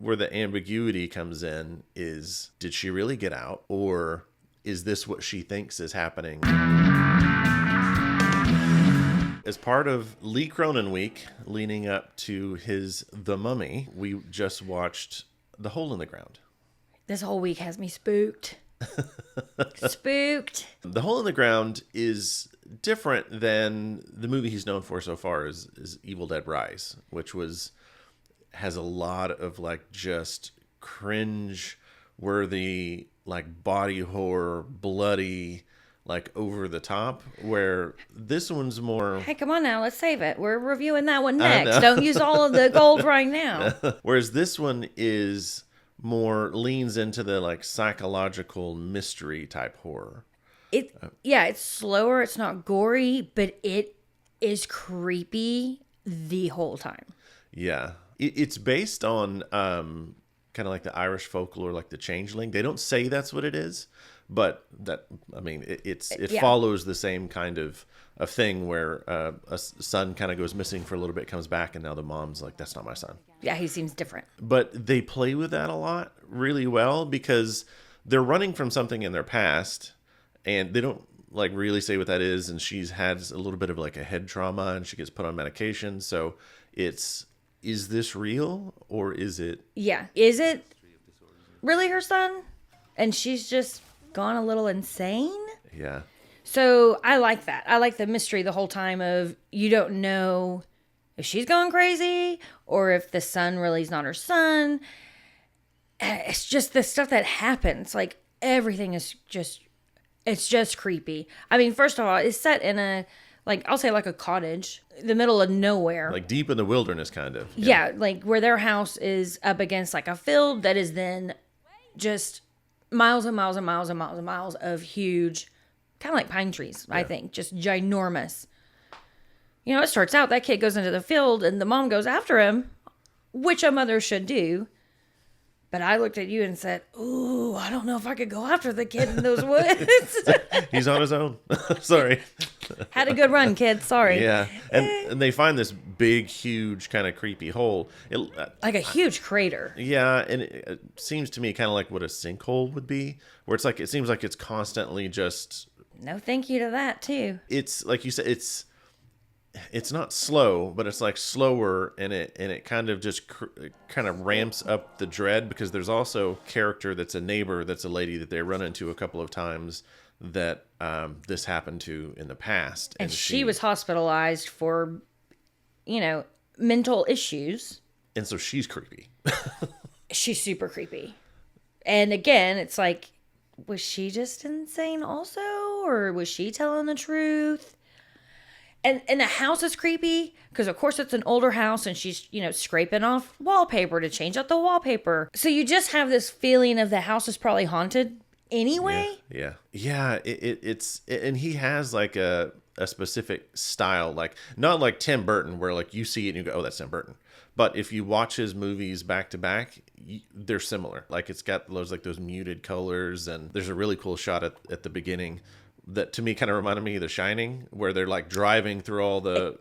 where the ambiguity comes in is, did she really get out, or is this what she thinks is happening? As part of Lee Cronin week, leading up to his The Mummy, we just watched The Hole in the Ground. This whole week has me spooked. Spooked. The Hole in the Ground is different than the movie he's known for so far is Evil Dead Rise, which has a lot of like just cringe worthy, like body horror, bloody, like over the top, where this one's more... Hey, come on now, let's save it. We're reviewing that one next. Don't use all of the gold right now. Whereas this one is more leans into the like psychological mystery type horror. It's slower, it's not gory, but it is creepy the whole time. Yeah. It's based on kind of like the Irish folklore, like the Changeling. They don't say that's what it is, but it follows the same kind of thing where a son kind of goes missing for a little bit, comes back, and now the mom's like, that's not my son. Yeah, he seems different. But they play with that a lot really well because they're running from something in their past, and they don't like really say what that is. And she's had a little bit of like a head trauma, and she gets put on medication. So is this real, or is it? Yeah. Is it really her son? And she's just gone a little insane? Yeah. So I like that. I like the mystery the whole time of you don't know if she's going crazy or if the son really is not her son. It's just the stuff that happens. Like everything is it's just creepy. I mean, first of all, it's set in I'll say like a cottage, the middle of nowhere. Like deep in the wilderness, kind of. Yeah, like where their house is up against like a field that is then just miles and miles and miles and miles and miles of huge, kind of like pine trees, I think, just ginormous. You know, it starts out, that kid goes into the field and the mom goes after him, which a mother should do. But I looked at you and said, ooh, I don't know if I could go after the kid in those woods. He's on his own. Sorry. Had a good run, kid. Sorry. Yeah. And they find this big, huge, kind of creepy hole. Like a huge crater. Yeah. And it seems to me kind of like what a sinkhole would be, where it's like, it seems like it's constantly just... No thank you to that, too. It's, like you said, it's not slow, but it's like slower, and it kind of just kind of ramps up the dread, because there's also a character that's a neighbor, that's a lady that they run into a couple of times that this happened to in the past, and she was hospitalized for mental issues, and so she's creepy. She's super creepy. And again, it's like, was she just insane also, or was she telling the truth? And the house is creepy because, of course, it's an older house and she's, scraping off wallpaper to change out the wallpaper. So you just have this feeling of the house is probably haunted anyway. Yeah. It's and he has like a specific style, like not like Tim Burton, where like you see it and you go, oh, that's Tim Burton. But if you watch his movies back to back, they're similar. Like it's got those muted colors, and there's a really cool shot at the beginning that to me kind of reminded me of The Shining, where they're like driving through all the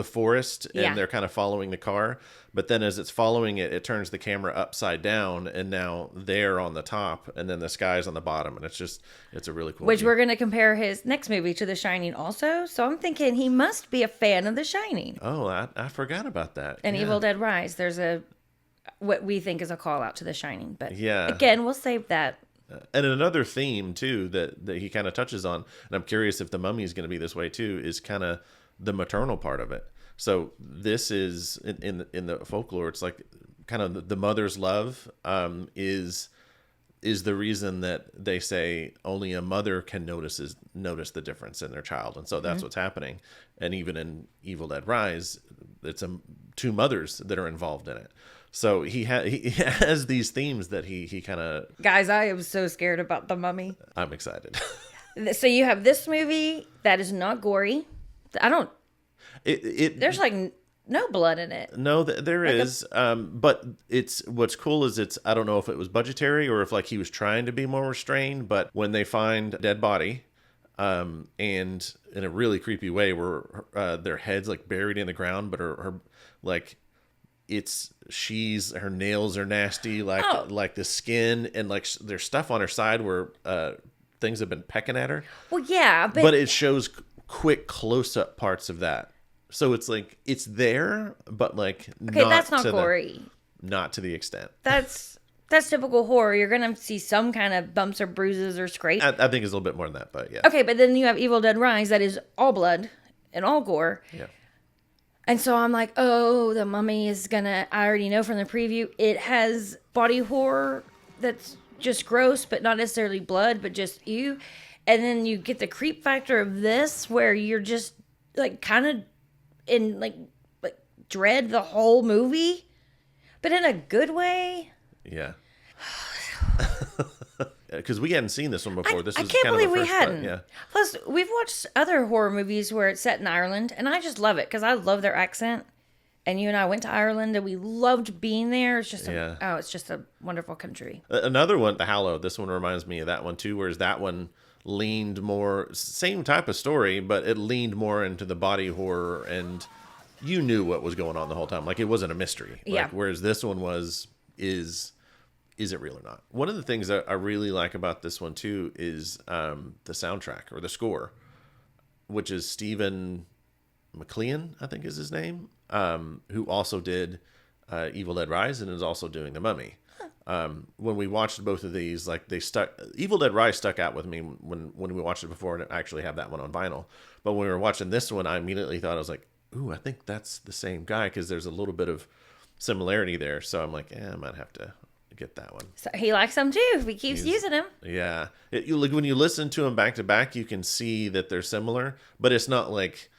forest, and they're kind of following the car. But then as it's following it, it turns the camera upside down, and now they're on the top, and then the sky's on the bottom. And it's a really cool Which view. We're going to compare his next movie to The Shining also. So I'm thinking he must be a fan of The Shining. Oh, I forgot about that. And Evil Dead Rise, there's what we think is a call out to The Shining. But yeah, again, we'll save that. And another theme, too, that he kind of touches on, and I'm curious if The Mummy is going to be this way, too, is kind of the maternal part of it. So this is, in the folklore, it's like kind of the mother's love is the reason that they say only a mother can notice the difference in their child. And so that's what's happening. And even in Evil Dead Rise, it's two mothers that are involved in it. So he has these themes that he kind of... Guys, I am so scared about The Mummy. I'm excited. So you have this movie that is not gory. There's like no blood in it. No, there is. But what's cool is I don't know if it was budgetary or if like he was trying to be more restrained, but when they find a dead body, and in a really creepy way where their head's like buried in the ground, but her like... her nails are nasty, like the skin, and like there's stuff on her side where things have been pecking at her. Well, yeah, but it shows quick close-up parts of that. So it's like it's there, but like okay, that's not gory. Not to the extent. That's typical horror. You're gonna see some kind of bumps or bruises or scrapes. I think it's a little bit more than that, but yeah. Okay, but then you have Evil Dead Rise, that is all blood and all gore. Yeah. And so I'm like, oh, the Mummy is gonna. I already know from the preview, it has body horror that's just gross, but not necessarily blood, but just ew. And then you get the creep factor of this, where you're just like kind of in like dread the whole movie, but in a good way. Yeah. Because we hadn't seen this one before. I can't believe we hadn't. Yeah. Plus, we've watched other horror movies where it's set in Ireland, and I just love it because I love their accent. And you and I went to Ireland, and we loved being there. It's just it's just a wonderful country. Another one, The Hallow. This one reminds me of that one too. Whereas that one leaned more, same type of story, but it leaned more into the body horror, and you knew what was going on the whole time. Like it wasn't a mystery. Yeah. Whereas this one is it real or not? One of the things that I really like about this one too is the soundtrack or the score, which is Stephen McLean, I think is his name, who also did Evil Dead Rise and is also doing The Mummy. When we watched both of these, like Evil Dead Rise stuck out with me when we watched it before, and I actually have that one on vinyl. But when we were watching this one, I immediately thought, I was like, ooh, I think that's the same guy, because there's a little bit of similarity there. So I'm like, I might have to get that one. So he likes them too if he keeps using them. Yeah. When you listen to them back to back, you can see that they're similar, but it's not like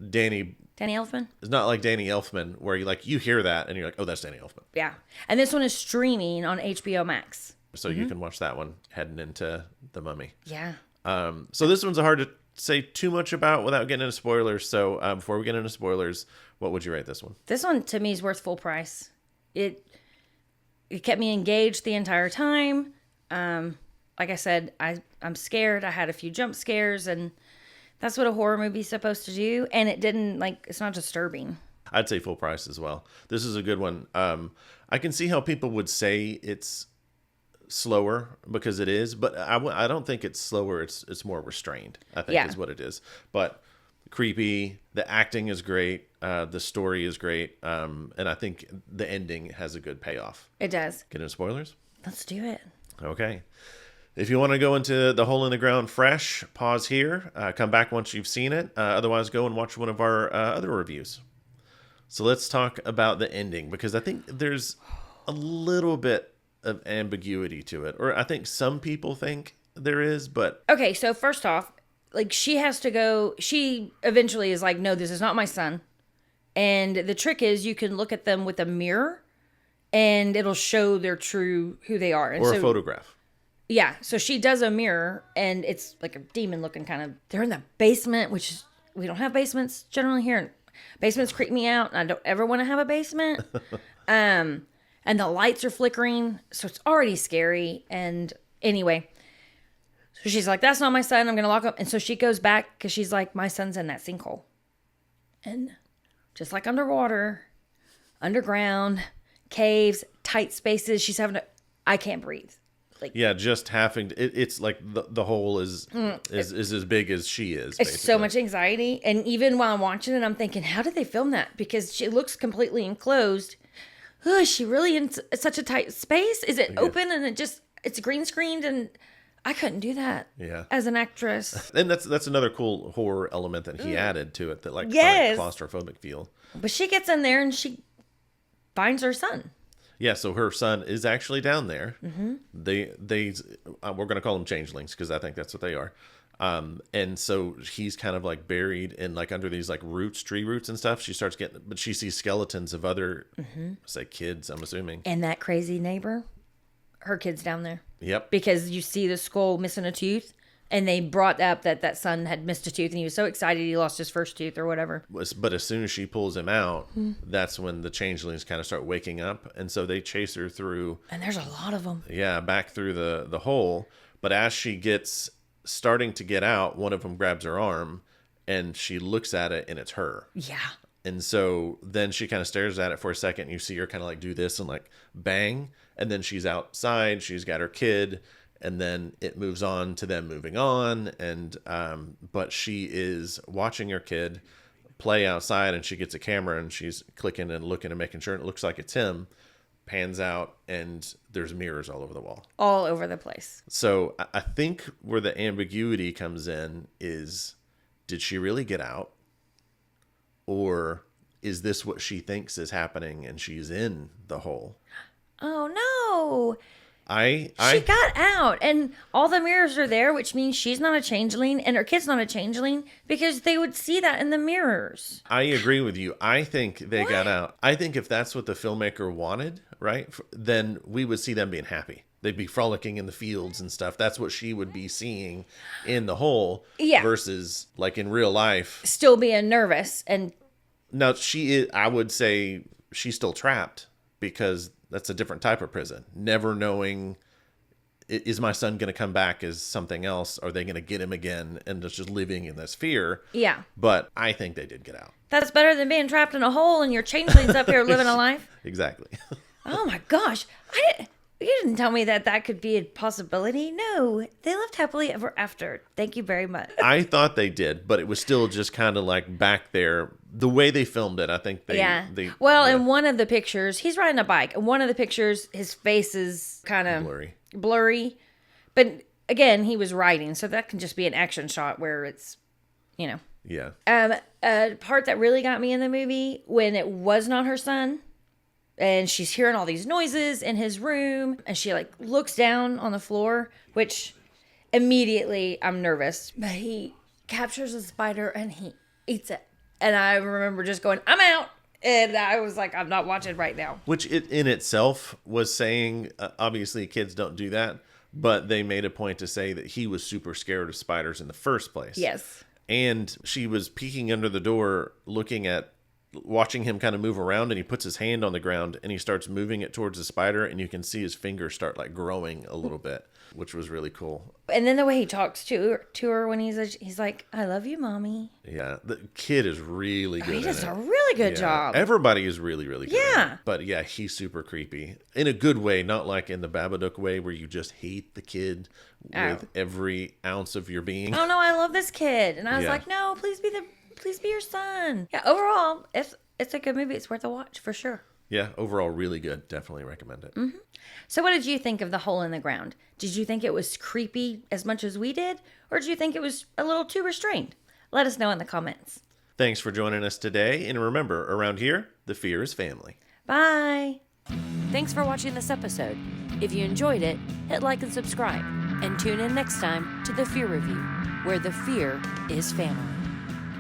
Danny Elfman? It's not like Danny Elfman, where you hear that and you're like, oh, that's Danny Elfman. Yeah. And this one is streaming on HBO Max. So you can watch that one heading into The Mummy. Yeah. So this one's hard to say too much about without getting into spoilers. So before we get into spoilers, what would you rate this one? This one, to me, is worth full price. It kept me engaged the entire time. Like I said, I'm scared. I had a few jump scares, and that's what a horror movie is supposed to do. And it didn't, it's not disturbing. I'd say full price as well. This is a good one. I can see how people would say it's slower, because it is, but I don't think it's slower. It's more restrained, I think is what it is. But creepy. The acting is great. The story is great. And I think the ending has a good payoff. It does. Get into spoilers? Let's do it. Okay. If you want to go into The Hole in the Ground fresh, pause here. Come back once you've seen it. Otherwise, go and watch one of our other reviews. So let's talk about the ending, because I think there's a little bit of ambiguity to it. Or I think some people think there is, but... Okay, so first off, she has to go... She eventually is like, no, this is not my son. And the trick is you can look at them with a mirror, and it'll show their true who they are. And or a photograph. Yeah, so she does a mirror, and it's like a demon-looking kind of... They're in the basement, which is... We don't have basements generally here. Basements creep me out, and I don't ever want to have a basement. And the lights are flickering, so it's already scary. And anyway, so she's like, that's not my son. I'm going to lock up. And so she goes back, because she's like, my son's in that sinkhole. And just like underwater, underground, caves, tight spaces, she's having to... I can't breathe. Just having to, it's like the hole is as big as she is. It's so much anxiety. And even while I'm watching it, I'm thinking, how did they film that? Because she looks completely enclosed. Oh, is she really in such a tight space? Is it open and it's green screened? And I couldn't do that as an actress. And that's another cool horror element that he added to it, that kind of claustrophobic feel. But she gets in there and she finds her son. Yeah, so her son is actually down there. Mm-hmm. They we're going to call them changelings, because I think that's what they are. And so he's kind of buried in under these roots, tree roots and stuff. She starts but she sees skeletons of other, say kids, I'm assuming. And that crazy neighbor, her kid's down there. Yep. Because you see the skull missing a tooth. And they brought up that son had missed a tooth, and he was so excited he lost his first tooth or whatever. But as soon as she pulls him out, that's when the changelings kind of start waking up. And so they chase her through. And there's a lot of them. Yeah, back through the hole. But as she gets starting to get out, one of them grabs her arm, and she looks at it, and it's her. Yeah. And so then she kind of stares at it for a second. You see her kind of like do this and like bang. And then she's outside. She's got her kid. And then it moves on to them moving on. And, but she is watching her kid play outside, and she gets a camera and she's clicking and looking and making sure it looks like it's him. Pans out, and there's mirrors all over the wall. All over the place. So I think where the ambiguity comes in is, did she really get out? Or is this what she thinks is happening and she's in the hole? Oh, no. She She got out, and all the mirrors are there, which means she's not a changeling, and her kid's not a changeling, because they would see that in the mirrors. I agree with you. I think they got out. I think if that's what the filmmaker wanted, right, then we would see them being happy. They'd be frolicking in the fields and stuff. That's what she would be seeing in the hole. Yeah. Versus like in real life. Still being nervous. And now she is, I would say she's still trapped, because that's a different type of prison. Never knowing, is my son going to come back as something else? Are they going to get him again? And just living in this fear. Yeah. But I think they did get out. That's better than being trapped in a hole and your changelings up here living a life. Exactly. Oh my gosh. You didn't tell me that could be a possibility. No, they lived happily ever after. Thank you very much. I thought they did, but it was still just kind of like back there. The way they filmed it, I think they... Yeah. Yeah. In one of the pictures, he's riding a bike. In one of the pictures, his face is kind of blurry. But again, he was riding, so that can just be an action shot where it's, you know. Yeah. A part that really got me in the movie, when it was not her son, and she's hearing all these noises in his room, and she like looks down on the floor, which immediately I'm nervous. But he captures a spider and he eats it. And I remember just going, I'm out. And I was like, I'm not watching right now. Which it in itself was saying, obviously kids don't do that, but they made a point to say that he was super scared of spiders in the first place. Yes. And she was peeking under the door, watching him kind of move around, and he puts his hand on the ground and he starts moving it towards the spider, and you can see his fingers start like growing a little bit, which was really cool. And then the way he talks to her when he's like, I love you, mommy. Yeah, the kid is really good. He does a really good job. Everybody is really, really good. Yeah. But yeah, he's super creepy in a good way, not like in the Babadook way where you just hate the kid with every ounce of your being. Oh no, I love this kid. And I was like, no, please be your son. Yeah, overall, it's a good movie. It's worth a watch for sure. Yeah, overall, really good. Definitely recommend it. Mm-hmm. So what did you think of The Hole in the Ground? Did you think it was creepy as much as we did? Or did you think it was a little too restrained? Let us know in the comments. Thanks for joining us today. And remember, around here, the fear is family. Bye. Thanks for watching this episode. If you enjoyed it, hit like and subscribe. And tune in next time to The Fear Review, where the fear is family.